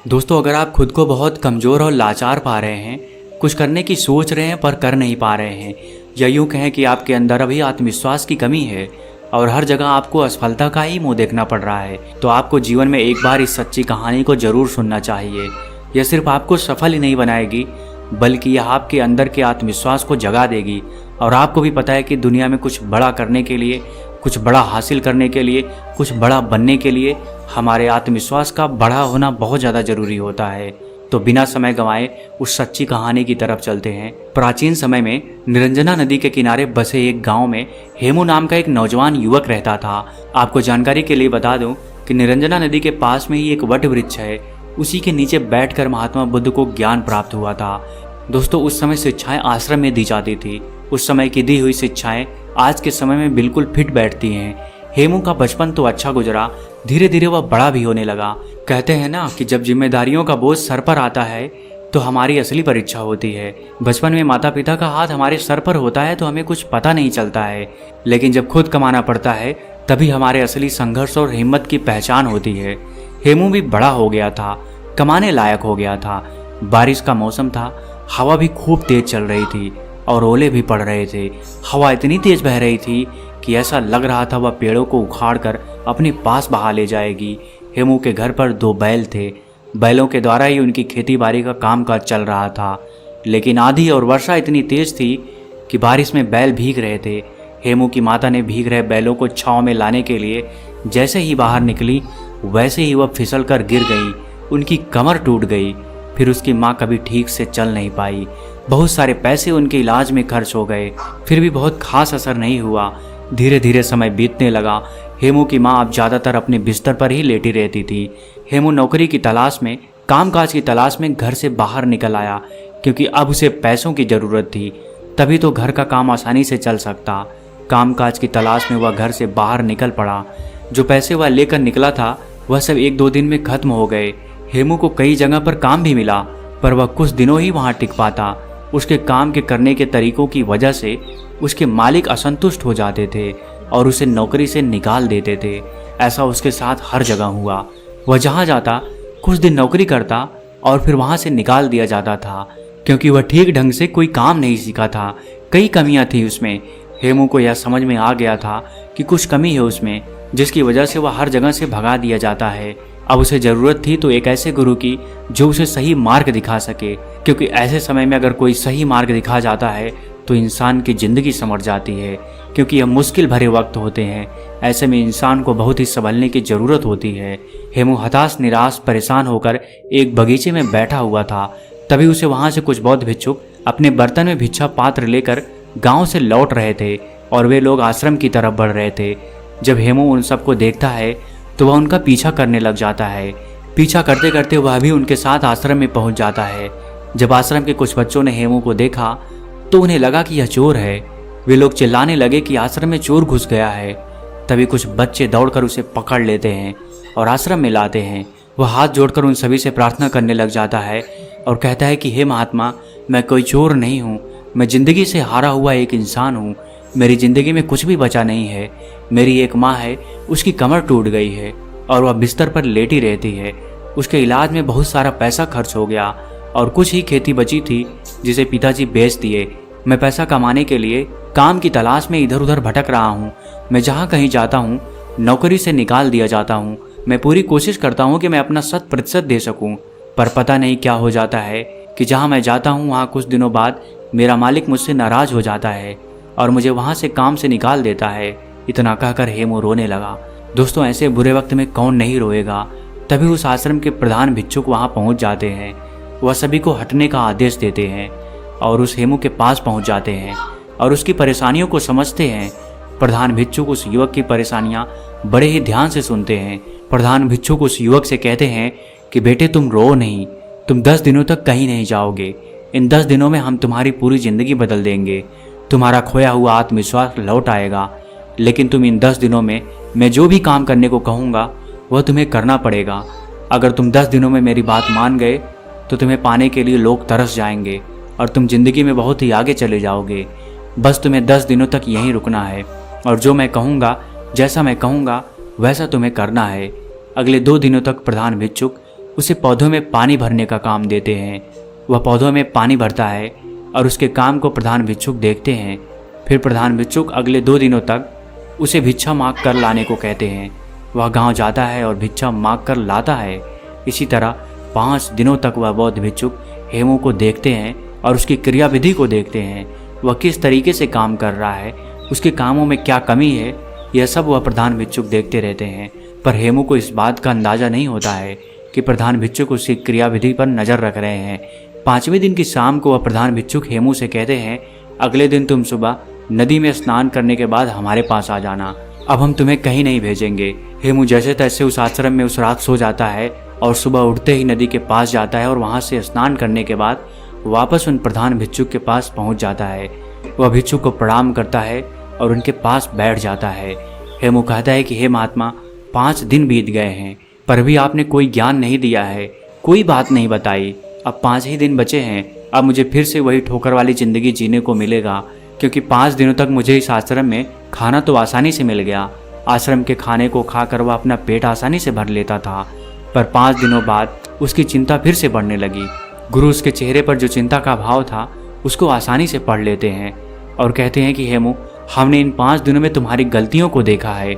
दोस्तों, अगर आप खुद को बहुत कमज़ोर और लाचार पा रहे हैं, कुछ करने की सोच रहे हैं पर कर नहीं पा रहे हैं, या यूँ कहें कि आपके अंदर अभी आत्मविश्वास की कमी है और हर जगह आपको असफलता का ही मुंह देखना पड़ रहा है, तो आपको जीवन में एक बार इस सच्ची कहानी को ज़रूर सुनना चाहिए। यह सिर्फ आपको सफल ही नहीं बनाएगी, बल्कि यह आपके अंदर के आत्मविश्वास को जगा देगी। और आपको भी पता है कि दुनिया में कुछ बड़ा करने के लिए, कुछ बड़ा हासिल करने के लिए, कुछ बड़ा बनने के लिए हमारे आत्मविश्वास का बड़ा होना बहुत ज़्यादा ज़रूरी होता है। तो बिना समय गंवाए उस सच्ची कहानी की तरफ चलते हैं। प्राचीन समय में निरंजना नदी के किनारे बसे एक गांव में हेमू नाम का एक नौजवान युवक रहता था। आपको जानकारी के लिए बता दूं कि निरंजना नदी के पास में ही एक वट वृक्ष है, उसी के नीचे बैठकर महात्मा बुद्ध को ज्ञान प्राप्त हुआ था। दोस्तों, उस समय शिक्षाएं आश्रम में दी जाती थी। उस समय की दी हुई शिक्षाएं आज के समय में बिल्कुल फिट बैठती हैं। हेमू का बचपन तो अच्छा गुजरा, धीरे धीरे वह बड़ा भी होने लगा। कहते हैं ना कि जब जिम्मेदारियों का बोझ सर पर आता है तो हमारी असली परीक्षा होती है। बचपन में माता पिता का हाथ हमारे सर पर होता है तो हमें कुछ पता नहीं चलता है, लेकिन जब खुद कमाना पड़ता है तभी हमारे असली संघर्ष और हिम्मत की पहचान होती है। हेमू भी बड़ा हो गया था, कमाने लायक हो गया था। बारिश का मौसम था, हवा भी खूब तेज चल रही थी और ओले भी पड़ रहे थे। हवा इतनी तेज बह रही थी कि ऐसा लग रहा था वह पेड़ों को उखाड़कर अपने पास बहा ले जाएगी। हेमू के घर पर 2 बैल थे। बैलों के द्वारा ही उनकी खेती बाड़ी का कामकाज चल रहा था, लेकिन आंधी और वर्षा इतनी तेज थी कि बारिश में बैल भीग रहे थे। हेमू की माता ने भीग रहे बैलों को छांव में लाने के लिए जैसे ही बाहर निकली, वैसे ही वह फिसल कर गिर गई। उनकी कमर टूट गई। फिर उसकी माँ कभी ठीक से चल नहीं पाई। बहुत सारे पैसे उनके इलाज में खर्च हो गए, फिर भी बहुत खास असर नहीं हुआ। धीरे धीरे समय बीतने लगा। हेमू की माँ अब ज़्यादातर अपने बिस्तर पर ही लेटी रहती थी। हेमू नौकरी की तलाश में, कामकाज की तलाश में घर से बाहर निकल आया, क्योंकि अब उसे पैसों की ज़रूरत थी, तभी तो घर का काम आसानी से चल सकता। कामकाज की तलाश में वह घर से बाहर निकल पड़ा। जो पैसे वह लेकर निकला था वह सब 1-2 दिन में खत्म हो गए। हेमू को कई जगह पर काम भी मिला, पर वह कुछ दिनों ही वहाँ टिक पाता। उसके काम के करने के तरीकों की वजह से उसके मालिक असंतुष्ट हो जाते थे और उसे नौकरी से निकाल देते थे। ऐसा उसके साथ हर जगह हुआ। वह जहाँ जाता कुछ दिन नौकरी करता और फिर वहाँ से निकाल दिया जाता था, क्योंकि वह ठीक ढंग से कोई काम नहीं सीखा था। कई कमियाँ थी उसमें। हेमू को यह समझ में आ गया था कि कुछ कमी है उसमें, जिसकी वजह से वह हर जगह से भगा दिया जाता है। अब उसे ज़रूरत थी तो एक ऐसे गुरु की जो उसे सही मार्ग दिखा सके, क्योंकि ऐसे समय में अगर कोई सही मार्ग दिखा जाता है तो इंसान की ज़िंदगी संवर जाती है, क्योंकि यह मुश्किल भरे वक्त होते हैं। ऐसे में इंसान को बहुत ही संभलने की ज़रूरत होती है। हेमू हताश, निराश, परेशान होकर एक बगीचे में बैठा हुआ था। तभी उसे वहाँ से कुछ बौद्ध भिक्षुक अपने बर्तन में भिक्षा पात्र लेकर गाँव से लौट रहे थे और वे लोग आश्रम की तरफ बढ़ रहे थे। जब हेमू उन सबको देखता है तो वह उनका पीछा करने लग जाता है। पीछा करते करते वह भी उनके साथ आश्रम में पहुंच जाता है। जब आश्रम के कुछ बच्चों ने हेमू को देखा तो उन्हें लगा कि यह चोर है। वे लोग चिल्लाने लगे कि आश्रम में चोर घुस गया है। तभी कुछ बच्चे दौड़कर उसे पकड़ लेते हैं और आश्रम में लाते हैं। वह हाथ जोड़कर उन सभी से प्रार्थना करने लग जाता है और कहता है कि हे महात्मा, मैं कोई चोर नहीं हूँ, मैं ज़िंदगी से हारा हुआ एक इंसान हूँ। मेरी ज़िंदगी में कुछ भी बचा नहीं है। मेरी एक माँ है, उसकी कमर टूट गई है और वह बिस्तर पर लेटी रहती है। उसके इलाज में बहुत सारा पैसा खर्च हो गया और कुछ ही खेती बची थी जिसे पिताजी बेच दिए। मैं पैसा कमाने के लिए काम की तलाश में इधर उधर भटक रहा हूँ। मैं जहाँ कहीं जाता हूँ नौकरी से निकाल दिया जाता हूँ। मैं पूरी कोशिश करता हूँ कि मैं अपना 100% दे सकूँ, पर पता नहीं क्या हो जाता है कि जहाँ मैं जाता हूँ वहाँ कुछ दिनों बाद मेरा मालिक मुझसे नाराज़ हो जाता है और मुझे वहाँ से काम से निकाल देता है। इतना कहकर हेमू रोने लगा। दोस्तों, ऐसे बुरे वक्त में कौन नहीं रोएगा। तभी उस आश्रम के प्रधान भिक्षुक वहाँ पहुँच जाते हैं। वह सभी को हटने का आदेश देते हैं और उस हेमू के पास पहुँच जाते हैं और उसकी परेशानियों को समझते हैं। प्रधान भिक्षुक उस युवक की परेशानियाँ बड़े ही ध्यान से सुनते हैं। प्रधान भिक्षुक उस युवक से कहते हैं कि बेटे, तुम रो नहीं, तुम 10 दिनों तक कहीं नहीं जाओगे। इन 10 दिनों में हम तुम्हारी पूरी ज़िंदगी बदल देंगे। तुम्हारा खोया हुआ आत्मविश्वास लौट आएगा, लेकिन तुम इन 10 दिनों में मैं जो भी काम करने को कहूँगा वह तुम्हें करना पड़ेगा। अगर तुम 10 दिनों में मेरी बात मान गए तो तुम्हें पाने के लिए लोग तरस जाएंगे और तुम जिंदगी में बहुत ही आगे चले जाओगे। बस तुम्हें 10 दिनों तक यहीं रुकना है और जो मैं कहूँगा, जैसा मैं कहूँगा वैसा तुम्हें करना है। अगले 2 दिनों तक प्रधान भिक्षुक उसे पौधों में पानी भरने का काम देते हैं। वह पौधों में पानी भरता है और उसके काम को प्रधान भिक्षुक देखते हैं। फिर प्रधान भिक्षुक अगले 2 दिनों तक उसे भिक्षा मांग कर लाने को कहते हैं। वह गांव जाता है और भिक्षा मांग कर लाता है। इसी तरह 5 दिनों तक वह बौद्ध भिक्षुक हेमू को देखते हैं और उसकी क्रियाविधि को देखते हैं। वह किस तरीके से काम कर रहा है, उसके कामों में क्या कमी है, यह सब वह प्रधान भिक्षुक देखते रहते हैं। पर हेमू को इस बात का अंदाज़ा नहीं होता है कि प्रधान भिक्षुक उसकी क्रियाविधि पर नज़र रख रहे हैं। 5वें दिन की शाम को वह प्रधान भिक्षुक हेमू से कहते हैं, अगले दिन तुम सुबह नदी में स्नान करने के बाद हमारे पास आ जाना। अब हम तुम्हें कहीं नहीं भेजेंगे। हेमू जैसे तैसे उस आश्रम में उस रात सो जाता है और सुबह उठते ही नदी के पास जाता है और वहाँ से स्नान करने के बाद वापस उन प्रधान भिक्षुक के पास पहुँच जाता है। वह भिक्षुक को प्रणाम करता है और उनके पास बैठ जाता है। हेमू कहता है कि हे महात्मा, 5 दिन बीत गए हैं पर भी आपने कोई ज्ञान नहीं दिया है, कोई बात नहीं बताई। अब 5 ही दिन बचे हैं। अब मुझे फिर से वही ठोकर वाली ज़िंदगी जीने को मिलेगा, क्योंकि 5 दिनों तक मुझे इस आश्रम में खाना तो आसानी से मिल गया। आश्रम के खाने को खाकर वह अपना पेट आसानी से भर लेता था, पर 5 दिनों बाद उसकी चिंता फिर से बढ़ने लगी। गुरु उसके चेहरे पर जो चिंता का भाव था उसको आसानी से पढ़ लेते हैं और कहते हैं कि हेमू, हमने इन 5 दिनों में तुम्हारी गलतियों को देखा है।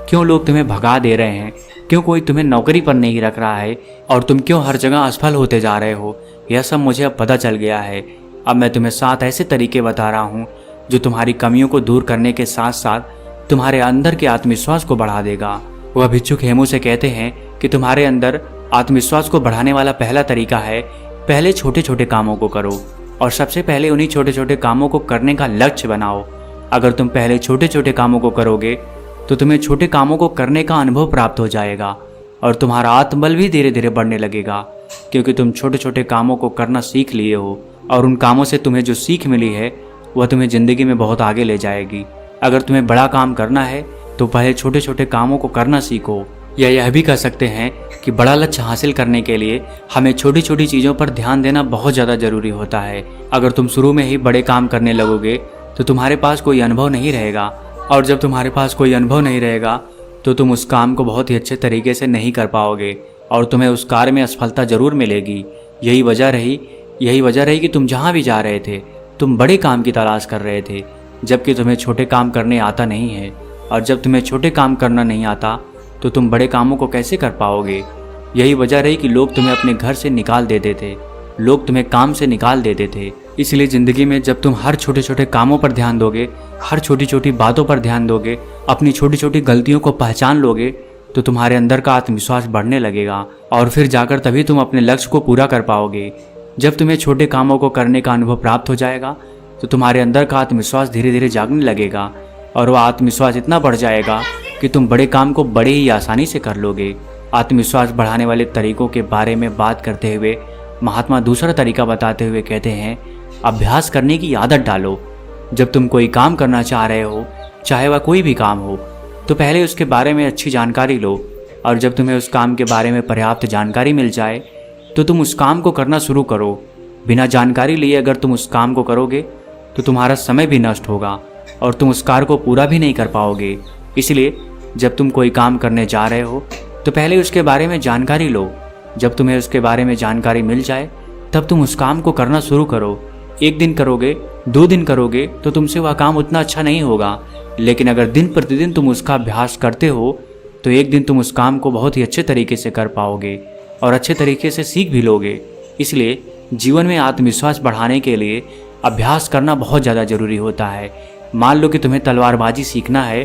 क्यों लोग तुम्हें भगा दे रहे हैं, क्यों कोई तुम्हें नौकरी पर नहीं रख रहा है और तुम क्यों हर जगह असफल होते जा रहे हो, यह सब मुझे अब पता चल गया है। अब मैं तुम्हें 7 ऐसे तरीके बता रहा हूँ जो तुम्हारी कमियों को दूर करने के साथ साथ तुम्हारे अंदर के आत्मविश्वास को बढ़ा देगा। वह भिक्षुक हेमू से कहते हैं कि तुम्हारे अंदर आत्मविश्वास को बढ़ाने वाला पहला तरीका है, पहले छोटे छोटे कामों को करो और सबसे पहले उन्हीं छोटे छोटे कामों को करने का लक्ष्य बनाओ। अगर तुम पहले छोटे छोटे कामों को करोगे तो तुम्हें छोटे कामों को करने का अनुभव प्राप्त हो जाएगा और तुम्हारा आत्मबल भी धीरे धीरे बढ़ने लगेगा, क्योंकि तुम छोटे छोटे कामों को करना सीख लिए हो और उन कामों से तुम्हें जो सीख मिली है वह तुम्हें ज़िंदगी में बहुत आगे ले जाएगी। अगर तुम्हें बड़ा काम करना है तो पहले छोटे छोटे कामों को करना सीखो। या यह भी कह सकते हैं कि बड़ा लक्ष्य हासिल करने के लिए हमें छोटी छोटी चीज़ों पर ध्यान देना बहुत ज़्यादा ज़रूरी होता है। अगर तुम शुरू में ही बड़े काम करने लगोगे तो तुम्हारे पास कोई अनुभव नहीं रहेगा, और जब तुम्हारे पास कोई अनुभव नहीं रहेगा तो तुम उस काम को बहुत ही अच्छे तरीके से नहीं कर पाओगे और तुम्हें उस कार्य में असफलता ज़रूर मिलेगी। यही वजह रही कि तुम जहाँ भी जा रहे थे तुम बड़े काम की तलाश कर रहे थे, जबकि तुम्हें छोटे काम करने आता नहीं है। और जब तुम्हें छोटे काम करना नहीं आता तो तुम बड़े कामों को कैसे कर पाओगे। यही वजह रही कि लोग तुम्हें अपने घर से निकाल देते थे, लोग तुम्हें काम से निकाल देते थे। इसलिए ज़िंदगी में जब तुम हर छोटे छोटे कामों पर ध्यान दोगे, हर छोटी छोटी बातों पर ध्यान दोगे, अपनी छोटी छोटी गलतियों को पहचान लोगे, तो तुम्हारे अंदर का आत्मविश्वास बढ़ने लगेगा और फिर जाकर तभी तुम अपने लक्ष्य को पूरा कर पाओगे। जब तुम्हें छोटे कामों को करने का अनुभव प्राप्त हो जाएगा तो तुम्हारे अंदर का आत्मविश्वास धीरे धीरे जागने लगेगा और वह आत्मविश्वास इतना बढ़ जाएगा कि तुम बड़े काम को बड़े ही आसानी से कर लोगे। आत्मविश्वास बढ़ाने वाले तरीकों के बारे में बात करते हुए महात्मा दूसरा तरीका बताते हुए कहते हैं, अभ्यास करने की आदत डालो। जब तुम कोई काम करना चाह रहे हो, चाहे वह कोई भी काम हो, तो पहले उसके बारे में अच्छी जानकारी लो, और जब तुम्हें उस काम के बारे में पर्याप्त जानकारी मिल जाए तो तुम उस काम को करना शुरू करो। बिना जानकारी लिए अगर तुम उस काम को करोगे तो तुम्हारा समय भी नष्ट होगा और तुम उस कार्य को पूरा भी नहीं कर पाओगे। इसलिए जब तुम कोई काम करने जा रहे हो तो पहले उसके बारे में जानकारी लो। जब तुम्हें उसके बारे में जानकारी मिल जाए तब तुम उस काम को करना शुरू करो। 1 दिन करोगे, 2 दिन करोगे तो तुमसे वह काम उतना अच्छा नहीं होगा, लेकिन अगर दिन प्रतिदिन तुम उसका अभ्यास करते हो तो एक दिन तुम उस काम को बहुत ही अच्छे तरीके से कर पाओगे और अच्छे तरीके से सीख भी लोगे। इसलिए जीवन में आत्मविश्वास बढ़ाने के लिए अभ्यास करना बहुत ज़्यादा ज़रूरी होता है। मान लो कि तुम्हें तलवारबाजी सीखना है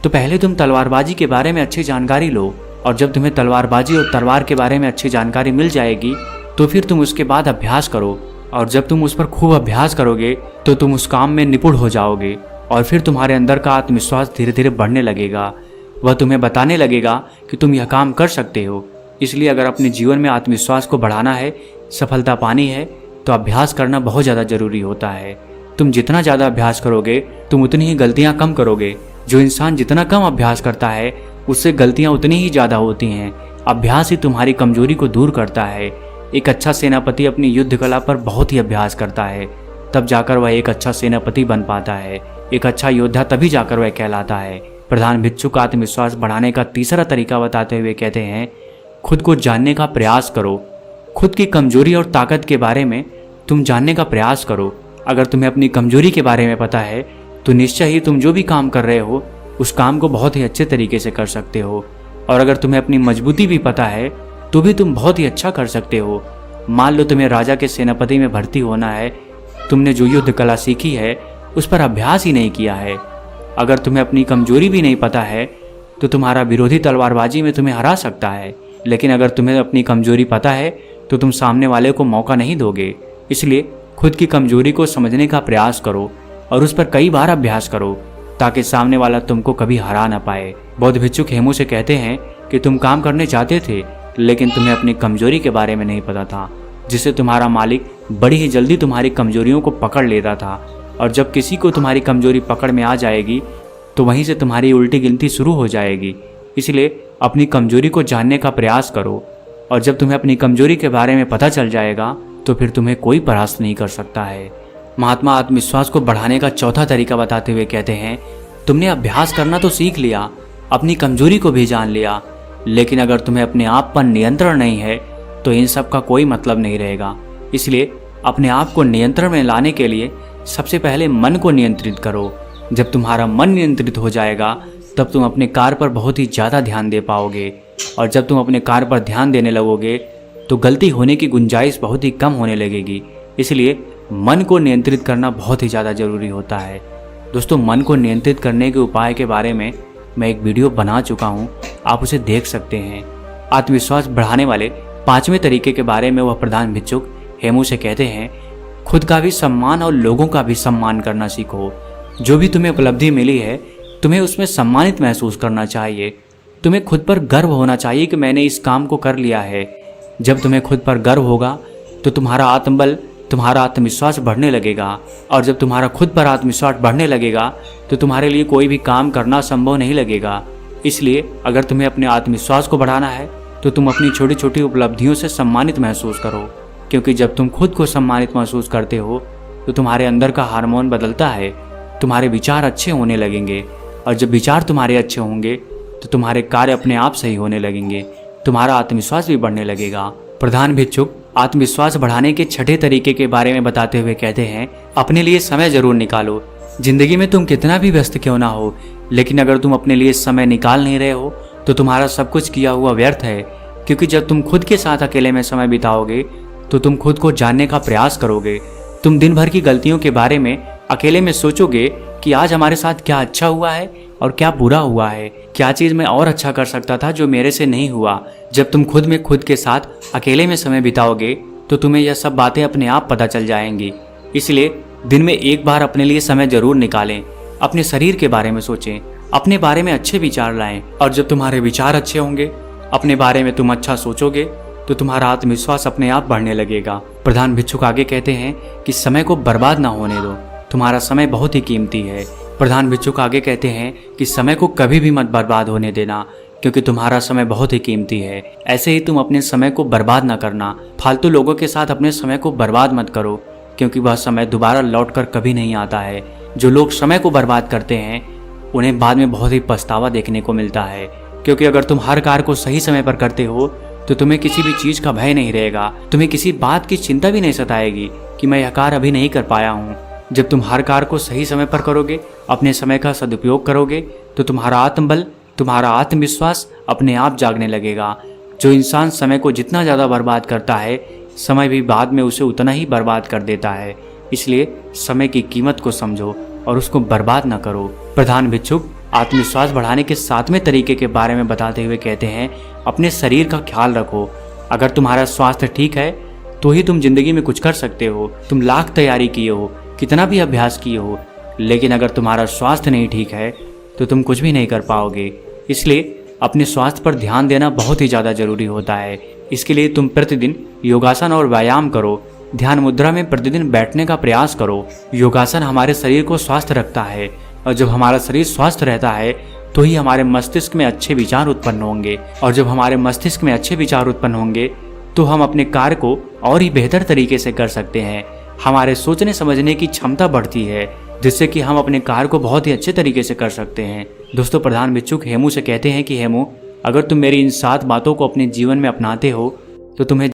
तो पहले तुम तलवारबाजी के बारे में अच्छी जानकारी लो, और जब तुम्हें तलवारबाजी और तलवार के बारे में अच्छी जानकारी मिल जाएगी तो फिर तुम उसके बाद अभ्यास करो, और जब तुम उस पर खूब अभ्यास करोगे तो तुम उस काम में निपुण हो जाओगे और फिर तुम्हारे अंदर का आत्मविश्वास धीरे धीरे बढ़ने लगेगा। वह तुम्हें बताने लगेगा कि तुम यह काम कर सकते हो। इसलिए अगर अपने जीवन में आत्मविश्वास को बढ़ाना है, सफलता पानी है, तो अभ्यास करना बहुत ज़्यादा ज़रूरी होता है। तुम जितना ज़्यादा अभ्यास करोगे तुम उतनी ही गलतियाँ कम करोगे। जो इंसान जितना कम अभ्यास करता है उससे गलतियाँ उतनी ही ज़्यादा होती हैं। अभ्यास ही तुम्हारी कमजोरी को दूर करता है। एक अच्छा सेनापति अपनी युद्ध कला पर बहुत ही अभ्यास करता है, तब जाकर वह एक अच्छा सेनापति बन पाता है। एक अच्छा योद्धा तभी जाकर वह कहलाता है। प्रधान भिक्षुक आत्मविश्वास बढ़ाने का तीसरा तरीका बताते हुए कहते हैं, खुद को जानने का प्रयास करो। खुद की कमजोरी और ताकत के बारे में तुम जानने का प्रयास करो। अगर तुम्हें अपनी कमजोरी के बारे में पता है तो निश्चय ही तुम जो भी काम कर रहे हो उस काम को बहुत ही अच्छे तरीके से कर सकते हो। और अगर तुम्हें अपनी मजबूती भी पता है तो भी तुम बहुत ही अच्छा कर सकते हो। मान लो तुम्हें राजा के सेनापति में भर्ती होना है, तुमने जो युद्ध कला सीखी है उस पर अभ्यास ही नहीं किया है। अगर तुम्हें अपनी कमजोरी भी नहीं पता है तो तुम्हारा विरोधी तलवारबाजी में तुम्हें हरा सकता है, लेकिन अगर तुम्हें अपनी कमजोरी पता है तो तुम सामने वाले को मौका नहीं दोगे। इसलिए खुद की कमजोरी को समझने का प्रयास करो और उस पर कई बार अभ्यास करो ताकि सामने वाला तुमको कभी हरा ना पाए। बौद्ध भिक्षुक हेमू से कहते हैं कि तुम काम करने चाहते थे लेकिन तुम्हें अपनी कमजोरी के बारे में नहीं पता था, जिससे तुम्हारा मालिक बड़ी ही जल्दी तुम्हारी कमजोरियों को पकड़ लेता था। और जब किसी को तुम्हारी कमजोरी पकड़ में आ जाएगी तो वहीं से तुम्हारी उल्टी गिनती शुरू हो जाएगी। इसलिए अपनी कमजोरी को जानने का प्रयास करो और जब तुम्हें अपनी कमजोरी के बारे में पता चल जाएगा तो फिर तुम्हें कोई परास्त नहीं कर सकता है। महात्मा आत्मविश्वास को बढ़ाने का चौथा तरीका बताते हुए कहते हैं, तुमने अभ्यास करना तो सीख लिया, अपनी कमजोरी को भी जान लिया, लेकिन अगर तुम्हें अपने आप पर नियंत्रण नहीं है तो इन सब का कोई मतलब नहीं रहेगा। इसलिए अपने आप को नियंत्रण में लाने के लिए सबसे पहले मन को नियंत्रित करो। जब तुम्हारा मन नियंत्रित हो जाएगा तब तुम अपने कार्य पर बहुत ही ज़्यादा ध्यान दे पाओगे, और जब तुम अपने कार्य पर ध्यान देने लगोगे तो गलती होने की गुंजाइश बहुत ही कम होने लगेगी। इसलिए मन को नियंत्रित करना बहुत ही ज़्यादा ज़रूरी होता है। दोस्तों, मन को नियंत्रित करने के उपाय के बारे में मैं एक वीडियो बना चुका हूँ, आप उसे देख सकते हैं। आत्मविश्वास बढ़ाने वाले 5वें तरीके के बारे में वह प्रधान भिक्षुक हेमू से कहते हैं, खुद का भी सम्मान और लोगों का भी सम्मान करना सीखो। जो भी तुम्हें उपलब्धि मिली है तुम्हें उसमें सम्मानित महसूस करना चाहिए। तुम्हें खुद पर गर्व होना चाहिए कि मैंने इस काम को कर लिया है। जब तुम्हें खुद पर गर्व होगा तो तुम्हारा आत्मबल, तुम्हारा आत्मविश्वास बढ़ने लगेगा, और जब तुम्हारा खुद पर आत्मविश्वास बढ़ने लगेगा तो तुम्हारे लिए कोई भी काम करना संभव नहीं लगेगा। इसलिए अगर तुम्हें अपने आत्मविश्वास को बढ़ाना है तो तुम अपनी छोटी छोटी उपलब्धियों से सम्मानित महसूस करो, क्योंकि जब तुम खुद को सम्मानित महसूस करते हो तो तुम्हारे अंदर का हार्मोन बदलता है, तुम्हारे विचार अच्छे होने लगेंगे, और जब विचार तुम्हारे अच्छे होंगे तो तुम्हारे कार्य अपने आप सही होने लगेंगे, तुम्हारा आत्मविश्वास भी बढ़ने लगेगा। प्रधान भिक्षुक आत्मविश्वास बढ़ाने के 6ठे तरीके के बारे में बताते हुए कहते हैं, अपने लिए समय जरूर निकालो। जिंदगी में तुम कितना भी व्यस्त क्यों ना हो, लेकिन अगर तुम अपने लिए समय निकाल नहीं रहे हो तो तुम्हारा सब कुछ किया हुआ व्यर्थ है। क्योंकि जब तुम खुद के साथ अकेले में समय बिताओगे तो तुम खुद को जानने का प्रयास करोगे। तुम दिन भर की गलतियों के बारे में अकेले में सोचोगे कि आज हमारे साथ क्या अच्छा हुआ है और क्या बुरा हुआ है, क्या चीज़ मैं और अच्छा कर सकता था जो मेरे से नहीं हुआ। जब तुम खुद में खुद के साथ अकेले में समय बिताओगे तो तुम्हें यह सब बातें अपने आप पता चल जाएंगी। इसलिए दिन में एक बार अपने लिए समय जरूर निकालें। अपने शरीर के बारे में सोचें, अपने बारे में अच्छे विचार लाएं, और जब तुम्हारे विचार अच्छे होंगे, अपने बारे में तुम अच्छा सोचोगे तो तुम्हारा आत्मविश्वास अपने आप बढ़ने लगेगा। प्रधान भिक्षुक आगे कहते हैं कि समय को बर्बाद ना होने दो, तुम्हारा समय बहुत ही कीमती है। प्रधान भिक्षुक आगे कहते हैं कि समय को कभी भी मत बर्बाद होने देना, क्योंकि तुम्हारा समय बहुत ही कीमती है। ऐसे ही तुम अपने समय को बर्बाद ना करना। फालतू लोगों के साथ अपने समय को बर्बाद मत करो, क्योंकि वह समय दोबारा लौटकर कभी नहीं आता है। जो लोग समय को बर्बाद करते हैं उन्हें बाद में बहुत ही पछतावा देखने को मिलता है, क्योंकि अगर तुम हर कार्य को सही समय पर करते हो तो तुम्हें किसी भी चीज़ का भय नहीं रहेगा, तुम्हें किसी बात की चिंता भी नहीं सताएगी कि मैं यह कार्य अभी नहीं कर पाया हूँ। जब तुम हर कार्य को सही समय पर करोगे, अपने समय का सदुपयोग करोगे, तो तुम्हारा आत्मबल, तुम्हारा आत्मविश्वास अपने आप जागने लगेगा। जो इंसान समय को जितना ज़्यादा बर्बाद करता है, समय भी बाद में उसे उतना ही बर्बाद कर देता है। इसलिए समय की कीमत को समझो और उसको बर्बाद न करो। प्रधान भिक्षुक आत्मविश्वास बढ़ाने के 7वें तरीके के बारे में बताते हुए कहते हैं, अपने शरीर का ख्याल रखो। अगर तुम्हारा स्वास्थ्य ठीक है तो ही तुम जिंदगी में कुछ कर सकते हो। तुम लाख तैयारी किए हो, कितना भी अभ्यास किए हो, लेकिन अगर तुम्हारा स्वास्थ्य नहीं ठीक है तो तुम कुछ भी नहीं कर पाओगे। इसलिए अपने स्वास्थ्य पर ध्यान देना बहुत ही ज़्यादा जरूरी होता है। इसके लिए तुम प्रतिदिन योगासन और व्यायाम करो। ध्यान मुद्रा में प्रतिदिन बैठने का प्रयास करो। योगासन हमारे शरीर को स्वस्थ रखता है, और जब हमारा शरीर स्वस्थ रहता है तो ही हमारे मस्तिष्क में अच्छे विचार उत्पन्न होंगे, और जब हमारे मस्तिष्क में अच्छे विचार उत्पन्न होंगे तो हम अपने कार्य को और ही बेहतर तरीके से कर सकते हैं। हमारे सोचने समझने की क्षमता बढ़ती है, जिससे कि हम अपने कार्य को बहुत ही अच्छे तरीके से कर सकते हैं। दोस्तों, प्रधान भिक्षुक हेमू से कहते हैं कि हेमू, अगर तुम मेरी इन 7 बातों को अपने जीवन में अपनाते हो तो तुम्हें